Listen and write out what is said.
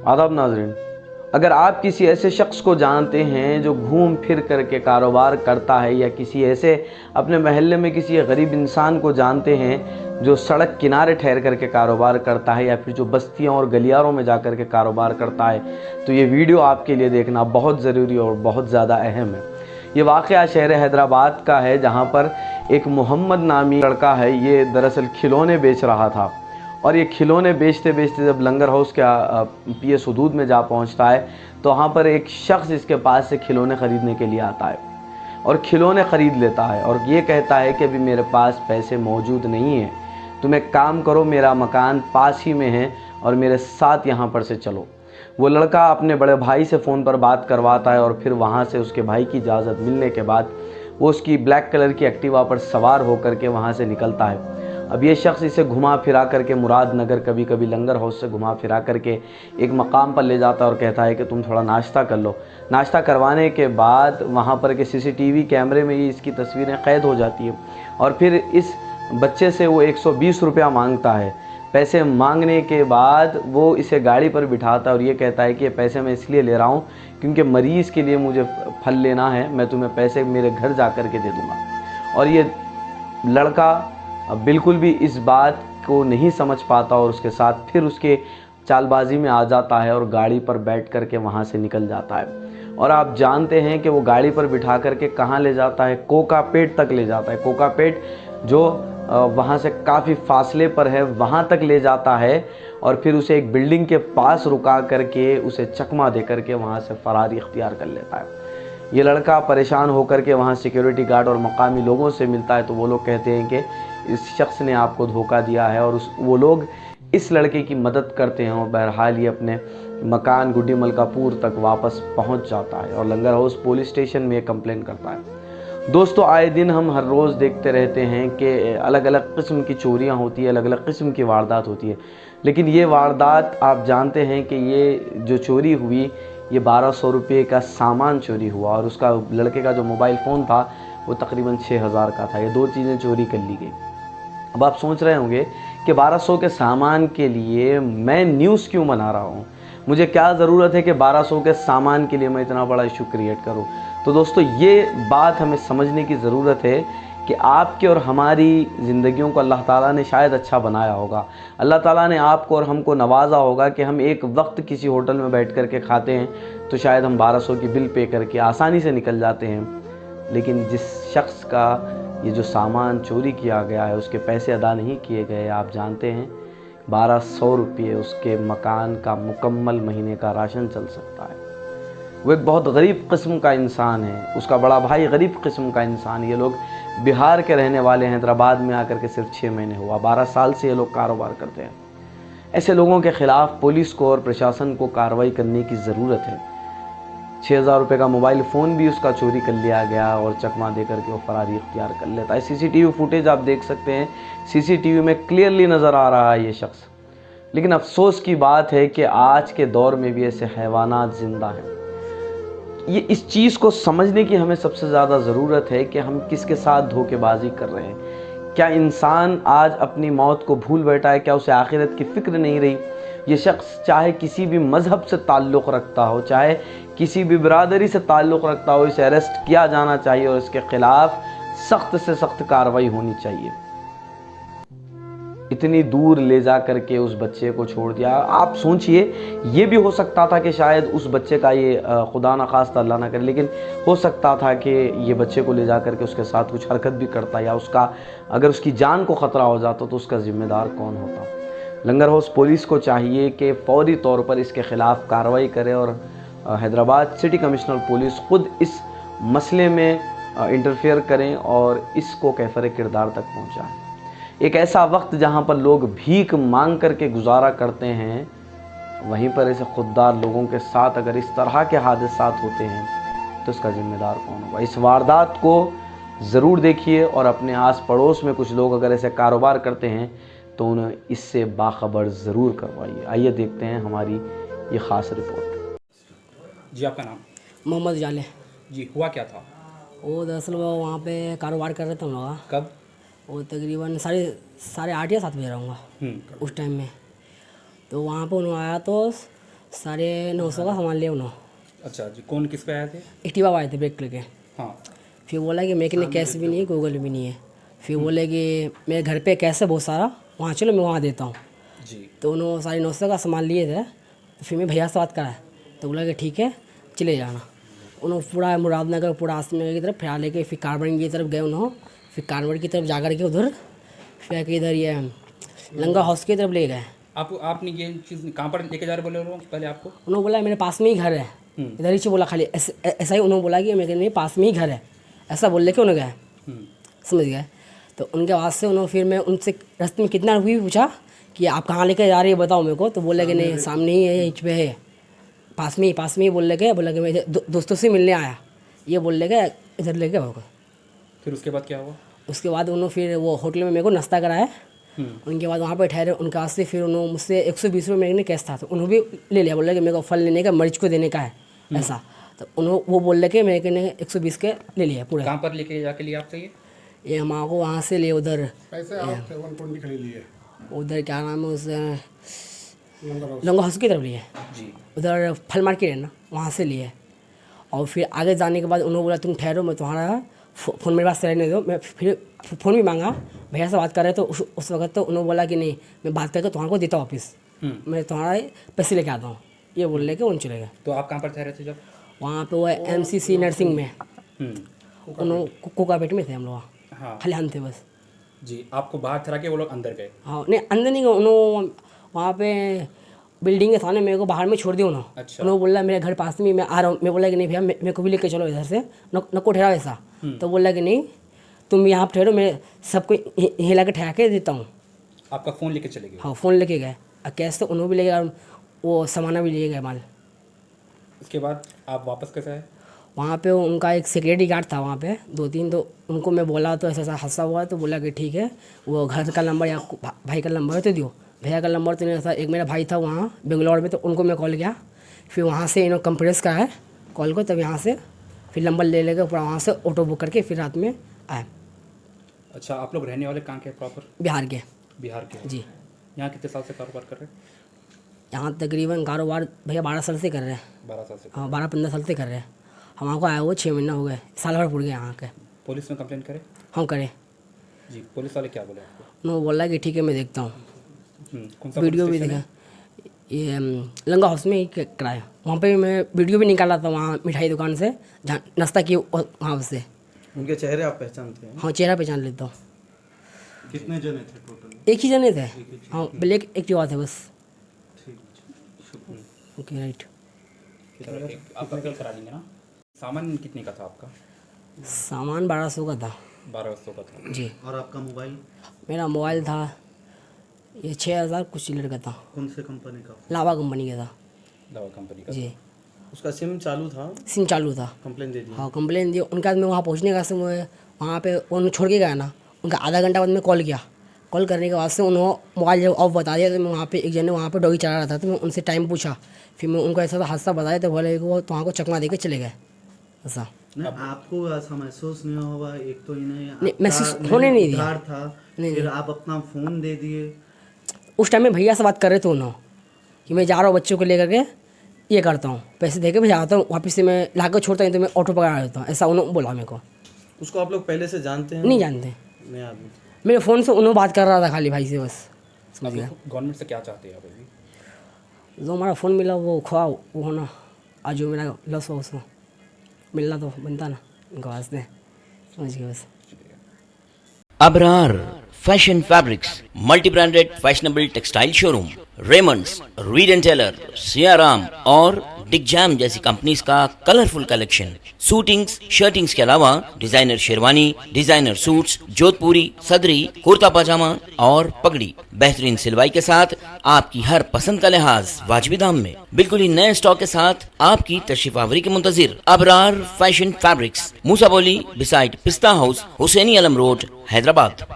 आदाब नाज़रीन, अगर आप किसी ऐसे शख्स को जानते हैं जो घूम फिर करके कारोबार करता है, या किसी ऐसे अपने महल्ले में किसी गरीब इंसान को जानते हैं जो सड़क किनारे ठहर करके कारोबार करता है, या फिर जो बस्तियों और गलियारों में जा कर के कारोबार करता है, तो ये वीडियो आपके लिए देखना बहुत ज़रूरी और बहुत ज़्यादा अहम है। ये वाक़या शहर हैदराबाद का है, जहाँ पर एक मोहम्मद नामी लड़का है। ये दरअसल खिलौने बेच रहा था, और ये खिलौने बेचते बेचते जब लंगर हाउस के पीएस हदूद में जा पहुंचता है, तो वहाँ पर एक शख्स इसके पास से खिलौने ख़रीदने के लिए आता है और खिलौने ख़रीद लेता है, और ये कहता है कि अभी मेरे पास पैसे मौजूद नहीं हैं, तुम एक काम करो, मेरा मकान पास ही में है और मेरे साथ यहाँ पर से चलो। वो लड़का अपने बड़े भाई से फ़ोन पर बात करवाता है, और फिर वहाँ से उसके भाई की इजाज़त मिलने के बाद वो उसकी ब्लैक कलर की एक्टिवा पर सवार होकर के वहाँ से निकलता है। अब ये शख्स इसे घुमा फिरा करके मुराद नगर, कभी कभी लंगर हाउस से घुमा फिरा करके एक मकाम पर ले जाता है और कहता है कि तुम थोड़ा नाश्ता कर लो। नाश्ता करवाने के बाद वहाँ पर के सीसीटीवी कैमरे में ही इसकी तस्वीरें क़ैद हो जाती है, और फिर इस बच्चे से वो 120 रुपया मांगता है। पैसे मांगने के बाद वो इसे गाड़ी पर बिठाता है और ये कहता है कि ये पैसे मैं इसलिए ले रहा हूँ क्योंकि मरीज़ के लिए मुझे फल लेना है, मैं तुम्हें पैसे मेरे घर जा कर के दे दूँगा। और ये लड़का बिल्कुल भी इस बात को नहीं समझ पाता, और उसके साथ फिर उसके चालबाजी में आ जाता है और गाड़ी पर बैठ कर के वहाँ से निकल जाता है। और आप जानते हैं कि वो गाड़ी पर बिठा कर के कहाँ ले जाता है? कोकापेट तक ले जाता है। कोकापेट जो वहाँ से काफ़ी फासले पर है, वहाँ तक ले जाता है, और फिर उसे एक बिल्डिंग के पास रुका करके उसे चकमा दे करके वहाँ से फरारी इख्तियार कर लेता है। ये लड़का परेशान होकर के वहाँ सिक्योरिटी गार्ड और मकामी लोगों से मिलता है, तो वो लोग कहते हैं कि इस शख्स ने आपको धोखा दिया है, और वो लोग इस लड़के की मदद करते हैं, और बहरहाल ये अपने मकान गुड्डी मलकापुर तक वापस पहुंच जाता है और लंगर हाउस पुलिस स्टेशन में कंप्लेन करता है। दोस्तों, आए दिन हम हर रोज़ देखते रहते हैं कि अलग अलग किस्म की चोरियां होती है, अलग अलग किस्म की वारदात होती है, लेकिन ये वारदात आप जानते हैं कि ये जो चोरी हुई, ये 1200 रुपये का सामान चोरी हुआ, और उसका लड़के का जो मोबाइल फ़ोन था वो तकरीबन 6000 का था। ये दो चीज़ें चोरी कर ली गई। अब आप सोच रहे होंगे कि 1200 के सामान के लिए मैं न्यूज़ क्यों बना रहा हूँ, मुझे क्या ज़रूरत है कि 1200 के सामान के लिए मैं इतना बड़ा इशू क्रिएट करूँ। तो दोस्तों, ये बात हमें समझने की ज़रूरत है कि आपके और हमारी ज़िंदगियों को अल्लाह ताला ने शायद अच्छा बनाया होगा। अल्लाह ताला ने आपको और हमको नवाजा होगा कि हम एक वक्त किसी होटल में बैठ कर के खाते हैं, तो शायद हम 1200 की बिल पे करके आसानी से निकल जाते हैं। लेकिन जिस शख्स का ये जो सामान चोरी किया गया है, उसके पैसे अदा नहीं किए गए, आप जानते हैं 1200 रुपये उसके मकान का मुकम्मल महीने का राशन चल सकता है। वो एक बहुत गरीब किस्म का इंसान है, उसका बड़ा भाई गरीब किस्म का इंसान। ये लोग बिहार के रहने वाले हैं, हैदराबाद में आकर के सिर्फ 6 महीने हुआ, 12 साल से ये लोग कारोबार करते हैं। ऐसे लोगों के ख़िलाफ़ पुलिस को और प्रशासन को कार्रवाई करने की ज़रूरत है। 6000 रुपये का मोबाइल फ़ोन भी उसका चोरी कर लिया गया, और चकमा दे करके वो फरारी इख्तियार कर लेता है। सीसीटीवी फुटेज आप देख सकते हैं, सीसीटीवी में क्लियरली नज़र आ रहा है ये शख्स। लेकिन अफसोस की बात है कि आज के दौर में भी ऐसे हैवानात ज़िंदा हैं। ये इस चीज़ को समझने की हमें सबसे ज़्यादा ज़रूरत है कि हम किसके साथ धोखेबाजी कर रहे हैं। क्या इंसान आज अपनी मौत को भूल बैठा है? क्या उसे आखिरत की फ़िक्र नहीं रही? ये शख्स चाहे किसी भी मज़हब से ताल्लुक़ रखता हो, चाहे किसी भी बिरादरी से ताल्लुक़ रखता हो, इसे अरेस्ट किया जाना चाहिए और इसके ख़िलाफ़ सख्त से सख्त कार्रवाई होनी चाहिए। इतनी दूर ले जा करके उस बच्चे को छोड़ दिया। आप सोचिए, ये भी हो सकता था कि शायद उस बच्चे का ये खुदा न खास्ता अल्लाह ना करे, लेकिन हो सकता था कि ये बच्चे को ले जा करके उसके साथ कुछ हरकत भी करता, या उसका अगर उसकी जान को ख़तरा हो जाता तो उसका ज़िम्मेदार कौन होता। लंगर हाउस पुलिस को चाहिए कि फ़ौरी तौर पर इसके ख़िलाफ़ कार्रवाई करे, और हैदराबाद सिटी कमिश्नर पुलिस ख़ुद इस मसले में इंटरफेयर करें और इसको कैफ़र किरदार तक पहुँचाएँ। एक ऐसा वक्त जहाँ पर लोग भीख मांग करके गुजारा करते हैं, वहीं पर ऐसे खुददार लोगों के साथ अगर इस तरह के हादसात होते हैं तो इसका ज़िम्मेदार कौन होगा। इस वारदात को ज़रूर देखिए, और अपने आस पड़ोस में कुछ लोग अगर ऐसे कारोबार करते हैं तो उन्हें इससे बाखबर ज़रूर करवाइए। आइए देखते हैं हमारी ये ख़ास रिपोर्ट। जी, आपका नाम? मोहम्मद जाले। जी, हुआ क्या था? वो दरअसल वो वहाँ पे कारोबार कर रहे थे हम लोग। कब? वो तकरीबन साढ़े 8 या 7 बजे रहूँगा उस टाइम में। तो वहाँ पे उन्होंने आया तो 950 का सामान लिया उन्होंने। अच्छा जी, कौन किस पे आए थे? एक्टिवा आए थे ब्रेक लेके। हाँ फिर बोला कि मेरे के कैश भी नहीं है, गूगल भी नहीं है। फिर बोले कि मेरे घर पे कैश है बहुत सारा, वहाँ चलो मैं वहाँ देता हूँ। जी। तो उन्होंने 950 का सामान लिए थे। तो फिर मैं भैया से बात करा, तो बोला कि ठीक है चले जाना। उन्होंने पूरा मुरादनगर, पूरा आसम की तरफ फिर लेके फिर कारबन की तरफ गए उन्होंने। फिर कारबन की तरफ जा कर के उधर फिर कि इधर ये लंगा हाउस की तरफ ले गए। आपने ये चीज़ कहाँ पर लेके जा रहे बोले लोग पहले आपको? उन्होंने बोला मेरे पास में ही घर है, इधर ही से बोला खाली ऐसा ही उन्होंने बोला कि मेरे पास में ही घर है, ऐसा बोल लेके उन्होंने गए। समझ गए। तो उनके बाद से उन्होंने फिर मैं उनसे रास्ते में कितना हुई पूछा कि आप कहाँ लेके जा रही है बताओ मेरे को। तो बोले कि नहीं सामने ही है, यहीं पे है, पास में ही बोल लेके। बोला कि मैं दोस्तों से मिलने आया, ये बोल लेके इधर लेके होगा। फिर उसके बाद क्या हुआ? उसके बाद उन्होंने फिर वो होटल में मेरे को नाश्ता कराया। उनके बाद वहाँ पे ठहरे, उनके बाद से फिर उन्होंने मुझसे 120 रुपये मेरे कैश था, तो उन्होंने भी ले लिया। बोला कि मेरे को फल लेने का, मरीज को देने का है ऐसा। तो उन्होंने वो बोल लेके मेरे ने 120 के ले लिया पूरा। कहाँ पर लेके जाके लिया आपसे ये हमारे को वहाँ से लिए उधर उधर क्या नाम है उस लंगा हाउस की तरफ लिए जी। उधर फल मार्केट है ना, वहाँ से लिए। और फिर आगे जाने के बाद उन्होंने बोला तुम ठहरो, मैं तुम्हारा फ़ोन मेरे पास रहने दो। मैं फिर फ़ोन भी मांगा, भैया से बात कर रहे तो उस वक्त तो उन्होंने बोला कि नहीं मैं बात करके तुम्हारे को देता हूँ वापस, मैं तुम्हारा पैसे लेके आता हूँ, ये बोल लेके उन चले गए। तो आप कहाँ पर ठहरे थे जब? वहाँ पे वो MCC नर्सिंग में, उन्होंने कोकापेट में थे हम लोग। हाँ खलिहान थे बस जी। आपको बाहर ठहरा के वो लोग अंदर गए? हाँ नहीं अंदर नहीं गए, उन्होंने वहाँ पे बिल्डिंग के सामने मेरे को बाहर में छोड़ दिया उन्होंने। अच्छा। उन्होंने बोला मेरे घर पास में, मैं आ रहा हूँ। मैं बोला कि नहीं भैया मेरे को भी लेके चलो इधर से, नको ठहरा ऐसा। तो बोला कि नहीं तुम यहाँ ठहरो, मैं सबको यहीं ला के ठहरा के देता हूँ। आपका फ़ोन लेके चले गए? हाँ फ़ोन लेके गए, और कैश तो उन्होंने भी ले गए, वो सामान भी ले गए माल। उसके बाद आप वापस कैसे आए? वहाँ पे उनका एक सिक्योरिटी गार्ड था वहाँ पे 2-3, तो उनको मैं बोला तो ऐसा हादसा हुआ, तो बोला कि ठीक है वो घर का नंबर या भाई का नंबर तो दियो। भैया का नंबर तो नहीं था, एक मेरा भाई था वहाँ बेंगलोर में, तो उनको मैं कॉल किया। फिर वहाँ से इन्होंने कंप्रेस करा है कॉल को, तब यहाँ से फिर नंबर ले लेकर पूरा वहाँ से ऑटो बुक करके फिर रात में आए। अच्छा, आप लोग रहने वाले कहाँ के प्रॉपर? बिहार के। बिहार के जी। यहाँ कितने साल से कारोबार कर रहे हैं? यहाँ तकरीबन कारोबार भैया 12 साल से कर रहे हैं। 12 साल से? हाँ 12-15 साल से कर रहे हैं। हमारे को आया वो 6 महीना हो गए, साल भर पुड़ गए यहाँ के। पुलिस में कंप्लेंट करें? हम करें। जी। पुलिस वाले क्या बोले आपको? उन्होंने बोला कि ठीक है मैं देखता हूँ। कौन सा वीडियो भी पुलिस देखा, स्टेशन ये लंगा हाउस में ही कराया। वहाँ पे मैं वीडियो भी निकाला था वहाँ मिठाई दुकान से, जहाँ नाश्ता किए वहाँ से। उनके चेहरे आप पहचानते हैं? हाँ चेहरा पहचान लेता हूँ। कितने जने थे टोटल? एक ही जने थे। हाँ ब्लैक एक्टिवा थे बस। ठीक। Okay right. है? आपका बिल करा लेंगे ना। सामान कितने का था आपका? सामान 1200 का था। 1200 का था जी। और आपका मोबाइल मेरा मोबाइल था ये 6000 कुछ चिल्लर का था, कौन से कंपनी का? लावा कंपनी का था। दवा कंपनी का? जी। उसका सिम चालू था? सिम चालू था। कंप्लेन दे दी? हाँ कंप्लेन दी। उनके बाद मैं वहाँ पहुँचने का समय वहाँ पे उन्होंने छोड़ के गया ना, उनका आधा घंटा बाद मैं कॉल किया। कॉल करने के बाद से उन्होंने मोबाइल जब ऑफ बता दिया, तो मैं वहाँ पे एक जने वहाँ पे डॉगी चला रहा था, तो मैं उनसे टाइम पूछा। फिर मैं उनको ऐसा हादसा बताया, तो बोले कि वो तो वहाँ को चकमा दे के चले गए ऐसा। नहीं, आपको ऐसा महसूस नहीं होगा? एक तो नहीं, इन्हें महसूस होने नहीं दिया। उधार था, फिर आप अपना फ़ोन दे दिए। उस टाइम में भैया से बात कर रहे थे उन्होंने कि मैं जा रहा हूँ बच्चों को लेकर के, ये करता हूँ, पैसे दे के मैं जाता हूँ, वापस से मैं ला कर छोड़ता हूँ, तो मैं ऑटो पकड़ा देता हूँ, ऐसा उन्होंने बोला मेरे को। उसको आप लोग पहले से जानते हैं? नहीं जानते। नया आदमी? मेरे फ़ोन से उन्होंने बात कर रहा था खाली भाई से बस। समझ गया। गवर्नमेंट से क्या चाहते हैं आप अभी? जो हमारा फ़ोन मिला वो खोआ वो होना, आज जो मेरा लॉस हुआ उसको मिलना तो बनता ना उनके वास्ते। समझ गए बस। Abrar fashion fabrics multi branded fashionable textile showroom, Raymonds, Reid and Taylor, Siyaram और डिगजैम जैसी कंपनीज का कलरफुल कलेक्शन, सूटिंग्स, शर्टिंग्स के अलावा डिजाइनर शेरवानी, डिजाइनर सूट्स, जोधपुरी, सदरी, कुर्ता पाजामा और पगड़ी बेहतरीन सिलवाई के साथ आपकी हर पसंद का लिहाज वाजिबी दाम में बिल्कुल ही नए स्टॉक के साथ आपकी तशरीफ आवरी के मुंतजिर। अबरार फैशन फैब्रिक्स, मूसाबोली बिसाइड पिस्ता हाउस, हुसैनी अलम रोड, हैदराबाद।